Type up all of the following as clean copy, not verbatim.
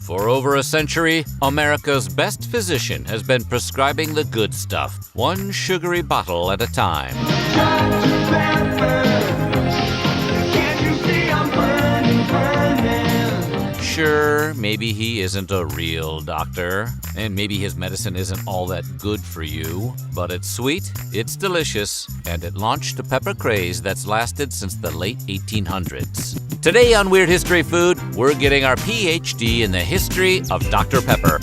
For over a century, America's best physician has been prescribing the good stuff, one sugary bottle at a time. Dr. Pepper, can't you see I'm burning? Sure, maybe he isn't a real doctor, and maybe his medicine isn't all that good for you, but it's sweet, it's delicious, and it launched a pepper craze that's lasted since the late 1800s. Today on Weird History Food, we're getting our PhD in the history of Dr. Pepper.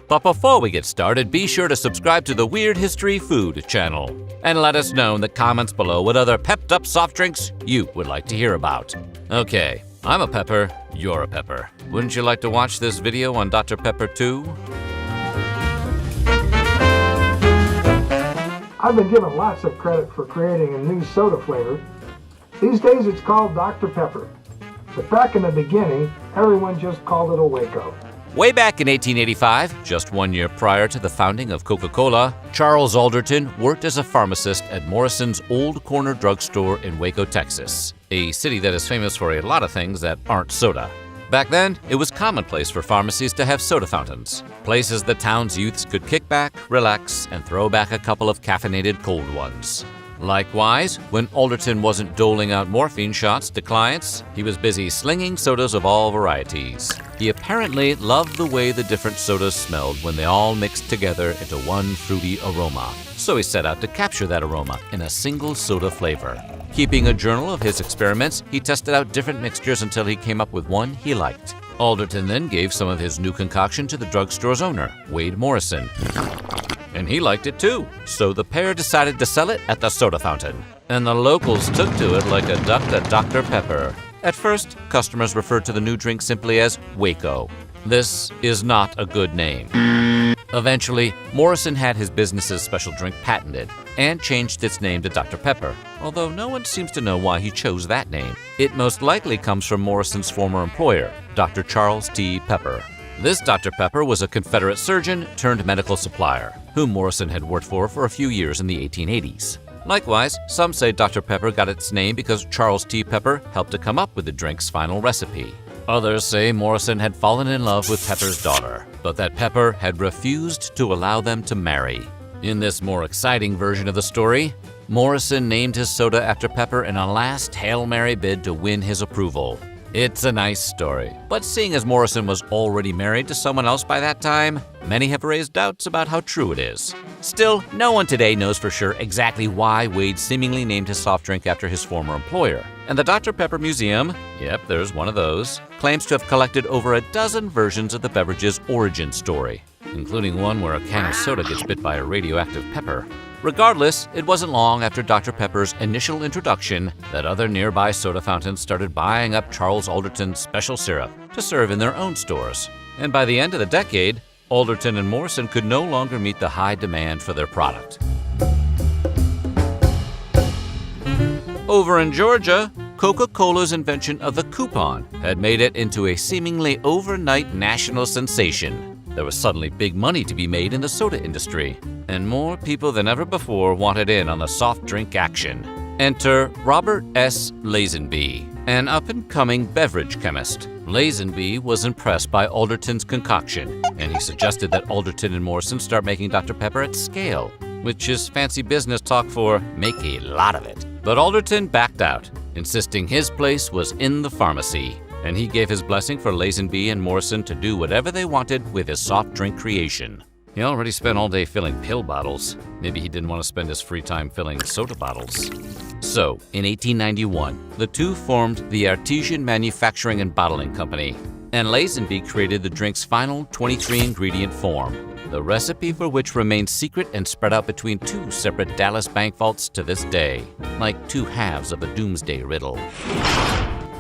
But before we get started, be sure to subscribe to the Weird History Food channel and let us know in the comments below what other pepped-up soft drinks you would like to hear about. Okay, I'm a pepper, you're a pepper. Wouldn't you like to watch this video on Dr. Pepper too? I've been given lots of credit for creating a new soda flavor. These days it's called Dr. Pepper. But back in the beginning, everyone just called it a Waco. Way back in 1885, just 1 year prior to the founding of Coca-Cola, Charles Alderton worked as a pharmacist at Morrison's Old Corner Drugstore in Waco, Texas, a city that is famous for a lot of things that aren't soda. Back then, it was commonplace for pharmacies to have soda fountains, places the town's youths could kick back, relax, and throw back a couple of caffeinated cold ones. Likewise, when Alderton wasn't doling out morphine shots to clients, he was busy slinging sodas of all varieties. He apparently loved the way the different sodas smelled when they all mixed together into one fruity aroma, so he set out to capture that aroma in a single soda flavor. Keeping a journal of his experiments, he tested out different mixtures until he came up with one he liked. Alderton then gave some of his new concoction to the drugstore's owner, Wade Morrison. And he liked it too, so the pair decided to sell it at the soda fountain. And the locals took to it like a duck to Dr. Pepper. At first, customers referred to the new drink simply as Waco. This is not a good name. Eventually, Morrison had his business's special drink patented and changed its name to Dr. Pepper, although no one seems to know why he chose that name. It most likely comes from Morrison's former employer, Dr. Charles T. Pepper. This Dr. Pepper was a Confederate surgeon turned medical supplier, whom Morrison had worked for a few years in the 1880s. Likewise, some say Dr. Pepper got its name because Charles T. Pepper helped to come up with the drink's final recipe. Others say Morrison had fallen in love with Pepper's daughter, but that Pepper had refused to allow them to marry. In this more exciting version of the story, Morrison named his soda after Pepper in a last Hail Mary bid to win his approval. It's a nice story, but seeing as Morrison was already married to someone else by that time, many have raised doubts about how true it is. Still, no one today knows for sure exactly why Wade seemingly named his soft drink after his former employer. And the Dr. Pepper Museum, yep, there's one of those, claims to have collected over a dozen versions of the beverage's origin story, including one where a can of soda gets bit by a radioactive pepper. Regardless, it wasn't long after Dr. Pepper's initial introduction that other nearby soda fountains started buying up Charles Alderton's special syrup to serve in their own stores. And by the end of the decade, Alderton and Morrison could no longer meet the high demand for their product. Over in Georgia, Coca-Cola's invention of the coupon had made it into a seemingly overnight national sensation. There was suddenly big money to be made in the soda industry, and more people than ever before wanted in on the soft drink action. Enter Robert S. Lazenby, an up-and-coming beverage chemist. Lazenby was impressed by Alderton's concoction, and he suggested that Alderton and Morrison start making Dr. Pepper at scale, which is fancy business talk for make a lot of it. But Alderton backed out, insisting his place was in the pharmacy, and he gave his blessing for Lazenby and Morrison to do whatever they wanted with his soft drink creation. He already spent all day filling pill bottles. Maybe he didn't want to spend his free time filling soda bottles. So, in 1891, the two formed the Artesian Manufacturing and Bottling Company, and Lazenby created the drink's final 23-ingredient form, the recipe for which remains secret and spread out between two separate Dallas bank vaults to this day, like two halves of a doomsday riddle.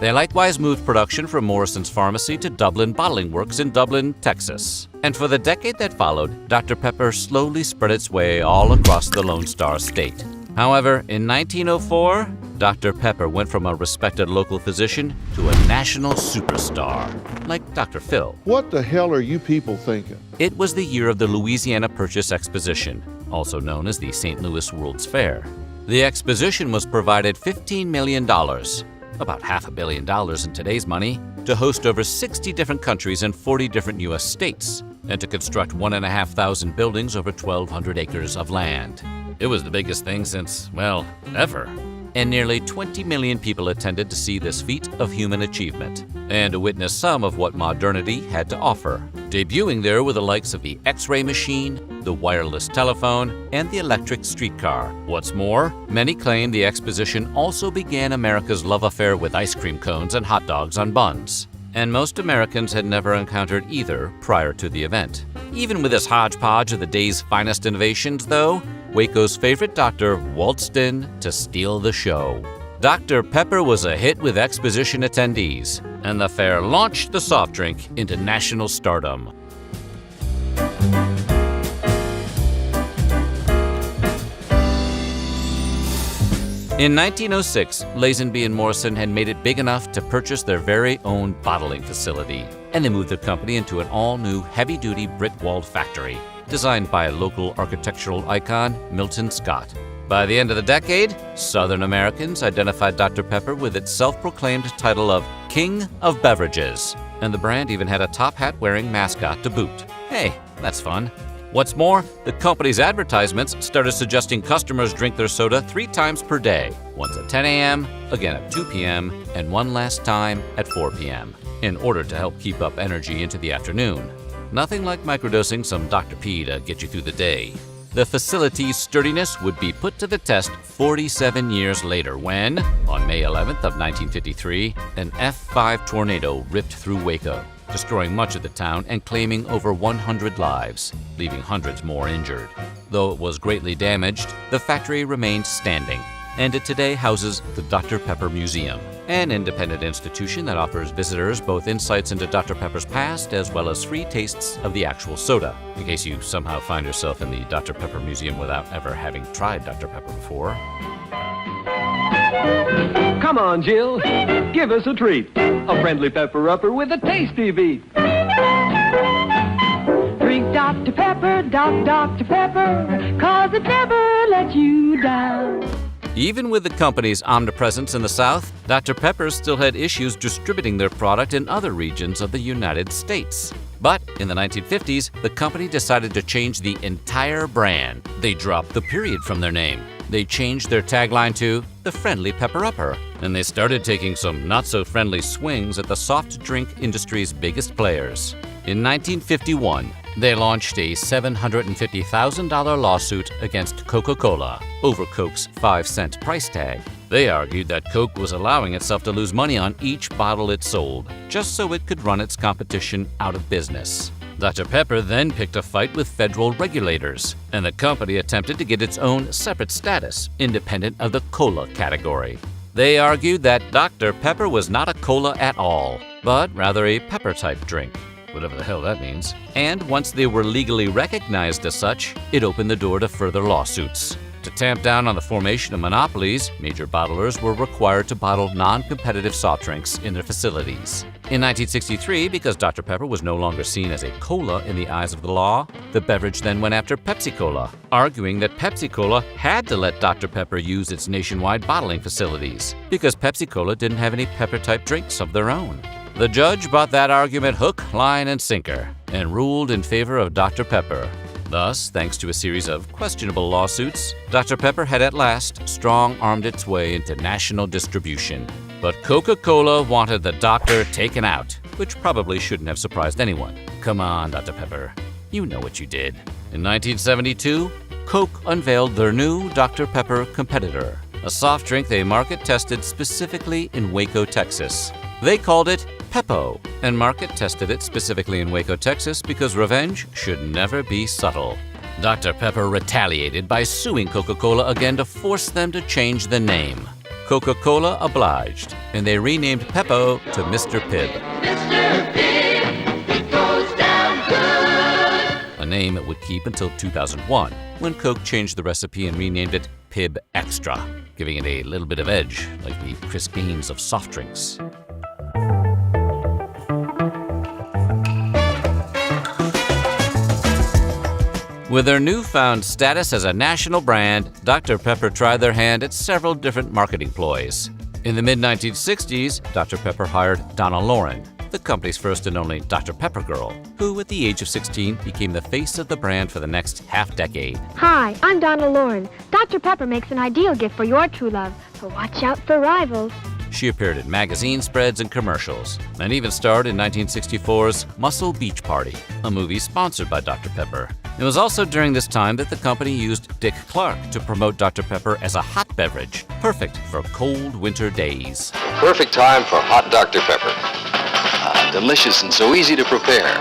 They likewise moved production from Morrison's pharmacy to Dublin Bottling Works in Dublin, Texas. And for the decade that followed, Dr. Pepper slowly spread its way all across the Lone Star State. However, in 1904, Dr. Pepper went from a respected local physician to a national superstar, like Dr. Phil. What the hell are you people thinking? It was the year of the Louisiana Purchase Exposition, also known as the St. Louis World's Fair. The exposition was provided $15 million, about $500 million in today's money, to host over 60 different countries and 40 different U.S. states, and to construct 1,500 buildings over 1,200 acres of land. It was the biggest thing since, well, ever. And nearly 20 million people attended to see this feat of human achievement, and to witness some of what modernity had to offer. Debuting there were the likes of the X-ray machine, the wireless telephone, and the electric streetcar. What's more, many claim the exposition also began America's love affair with ice cream cones and hot dogs on buns. And most Americans had never encountered either prior to the event. Even with this hodgepodge of the day's finest innovations, though, Waco's favorite doctor waltzed in to steal the show. Dr. Pepper was a hit with exposition attendees, and the fair launched the soft drink into national stardom. In 1906, Lazenby and Morrison had made it big enough to purchase their very own bottling facility, and they moved their company into an all-new heavy-duty brick-walled factory, designed by a local architectural icon, Milton Scott. By the end of the decade, Southern Americans identified Dr. Pepper with its self-proclaimed title of King of Beverages, and the brand even had a top hat-wearing mascot to boot. Hey, that's fun. What's more, the company's advertisements started suggesting customers drink their soda 3 times per day, once at 10 a.m., again at 2 p.m., and one last time at 4 p.m., in order to help keep up energy into the afternoon. Nothing like microdosing some Dr. P to get you through the day. The facility's sturdiness would be put to the test 47 years later when, on May 11th of 1953, an F5 tornado ripped through Waco, destroying much of the town and claiming over 100 lives, leaving hundreds more injured. Though it was greatly damaged, the factory remained standing, and it today houses the Dr. Pepper Museum, an independent institution that offers visitors both insights into Dr. Pepper's past as well as free tastes of the actual soda, in case you somehow find yourself in the Dr. Pepper Museum without ever having tried Dr. Pepper before. Come on, Jill. Give us a treat. A friendly pepper-upper with a tasty beat. Drink Dr. Pepper, Dr. Pepper, 'cause it never lets you down. Even with the company's omnipresence in the South, Dr. Pepper still had issues distributing their product in other regions of the United States. But in the 1950s, the company decided to change the entire brand. They dropped the period from their name. They changed their tagline to the Friendly Pepper-Upper, and they started taking some not-so-friendly swings at the soft drink industry's biggest players. In 1951, they launched a $750,000 lawsuit against Coca-Cola over Coke's 5-cent price tag. They argued that Coke was allowing itself to lose money on each bottle it sold, just so it could run its competition out of business. Dr. Pepper then picked a fight with federal regulators, and the company attempted to get its own separate status, independent of the cola category. They argued that Dr. Pepper was not a cola at all, but rather a pepper-type drink, whatever the hell that means. And once they were legally recognized as such, it opened the door to further lawsuits. To tamp down on the formation of monopolies, major bottlers were required to bottle non-competitive soft drinks in their facilities. In 1963, because Dr. Pepper was no longer seen as a cola in the eyes of the law, the beverage then went after Pepsi-Cola, arguing that Pepsi-Cola had to let Dr. Pepper use its nationwide bottling facilities, because Pepsi-Cola didn't have any pepper-type drinks of their own. The judge bought that argument hook, line, and sinker, and ruled in favor of Dr. Pepper. Thus, thanks to a series of questionable lawsuits, Dr. Pepper had at last strong-armed its way into national distribution. But Coca-Cola wanted the doctor taken out, which probably shouldn't have surprised anyone. Come on, Dr. Pepper. You know what you did. In 1972, Coke unveiled their new Dr. Pepper competitor, a soft drink they market-tested specifically in Waco, Texas. They called it Peppo, and market-tested it specifically in Waco, Texas because revenge should never be subtle. Dr. Pepper retaliated by suing Coca-Cola again to force them to change the name. Coca-Cola obliged, and they renamed Peppo to Mr. Pibb. Mr. Pig, it goes down good. A name it would keep until 2001, when Coke changed the recipe and renamed it Pibb Extra, giving it a little bit of edge, like the Chris Gaines of soft drinks. With their newfound status as a national brand, Dr. Pepper tried their hand at several different marketing ploys. In the mid-1960s, Dr. Pepper hired Donna Lauren, the company's first and only Dr. Pepper girl, who at the age of 16 became the face of the brand for the next half-decade. Hi, I'm Donna Lauren. Dr. Pepper makes an ideal gift for your true love, so watch out for rivals. She appeared in magazine spreads and commercials, and even starred in 1964's Muscle Beach Party, a movie sponsored by Dr. Pepper. It was also during this time that the company used Dick Clark to promote Dr. Pepper as a hot beverage, perfect for cold winter days. Perfect time for hot Dr. Pepper. Delicious and so easy to prepare.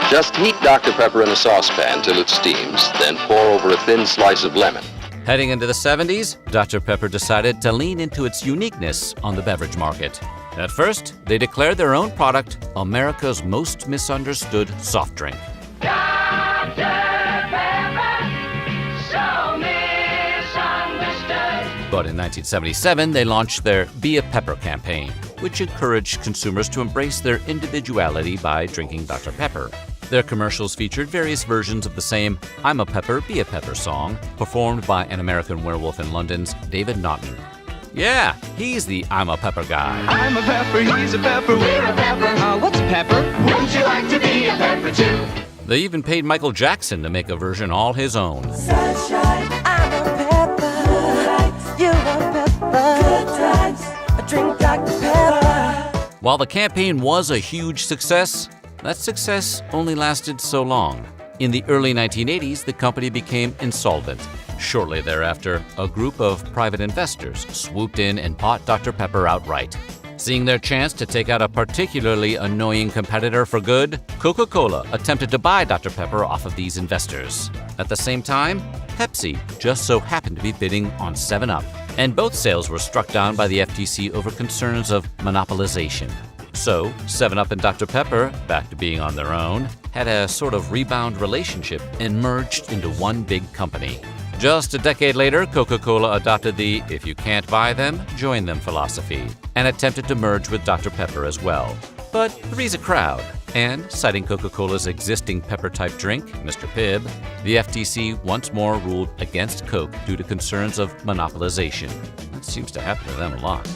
Just heat Dr. Pepper in a saucepan till it steams, then pour over a thin slice of lemon. Heading into the 70s, Dr. Pepper decided to lean into its uniqueness on the beverage market. At first, they declared their own product America's most misunderstood soft drink. Dr. Pepper, so misunderstood. But in 1977, they launched their Be a Pepper campaign, which encouraged consumers to embrace their individuality by drinking Dr. Pepper. Their commercials featured various versions of the same I'm a Pepper, Be a Pepper song, performed by an American werewolf in London's David Naughton. Yeah, he's the I'm a Pepper guy. I'm a pepper, he's a pepper, we're a pepper. What's a pepper? Wouldn't you like to be a pepper too? They even paid Michael Jackson to make a version all his own. Sunshine, I'm a pepper. You a pepper. Good times, I drink Dr. Pepper. While the campaign was a huge success, that success only lasted so long. In the early 1980s, the company became insolvent. Shortly thereafter, a group of private investors swooped in and bought Dr. Pepper outright. Seeing their chance to take out a particularly annoying competitor for good, Coca-Cola attempted to buy Dr. Pepper off of these investors. At the same time, Pepsi just so happened to be bidding on 7-Up, and both sales were struck down by the FTC over concerns of monopolization. So, 7-Up and Dr. Pepper, back to being on their own, had a sort of rebound relationship and merged into one big company. Just a decade later, Coca-Cola adopted the if you can't buy them, join them philosophy, and attempted to merge with Dr. Pepper as well. But three's a crowd, and citing Coca-Cola's existing pepper-type drink, Mr. Pibb, the FTC once more ruled against Coke due to concerns of monopolization. That seems to happen to them a lot.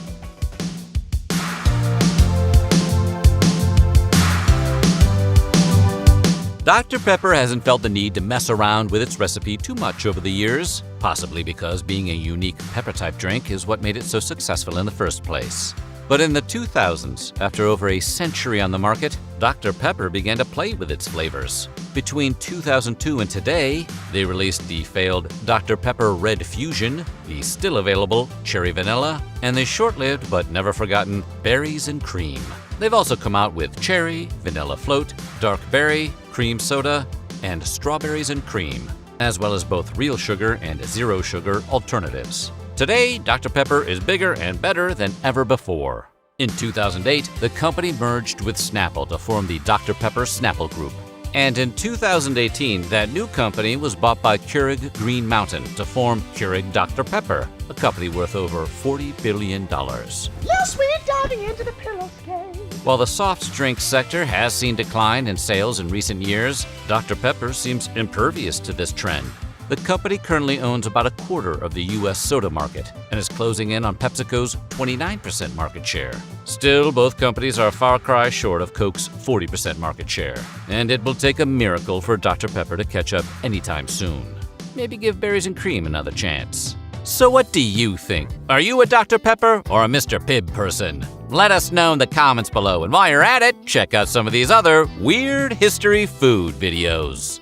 Dr. Pepper hasn't felt the need to mess around with its recipe too much over the years, possibly because being a unique pepper-type drink is what made it so successful in the first place. But in the 2000s, after over a century on the market, Dr. Pepper began to play with its flavors. Between 2002 and today, they released the failed Dr. Pepper Red Fusion, the still available Cherry Vanilla, and the short-lived but never forgotten Berries and Cream. They've also come out with Cherry, Vanilla Float, Dark Berry, Cream Soda, and Strawberries and Cream, as well as both real sugar and zero sugar alternatives. Today, Dr. Pepper is bigger and better than ever before. In 2008, the company merged with Snapple to form the Dr. Pepper Snapple Group. And in 2018, that new company was bought by Keurig Green Mountain to form Keurig Dr. Pepper, a company worth over $40 billion. Yes, we're diving into the pillowscape. While the soft drink sector has seen decline in sales in recent years, Dr. Pepper seems impervious to this trend. The company currently owns about a quarter of the U.S. soda market and is closing in on PepsiCo's 29% market share. Still, both companies are a far cry short of Coke's 40% market share, and it will take a miracle for Dr. Pepper to catch up anytime soon. Maybe give Berries and Cream another chance. So what do you think? Are you a Dr. Pepper or a Mr. Pibb person? Let us know in the comments below, and while you're at it, check out some of these other weird history food videos.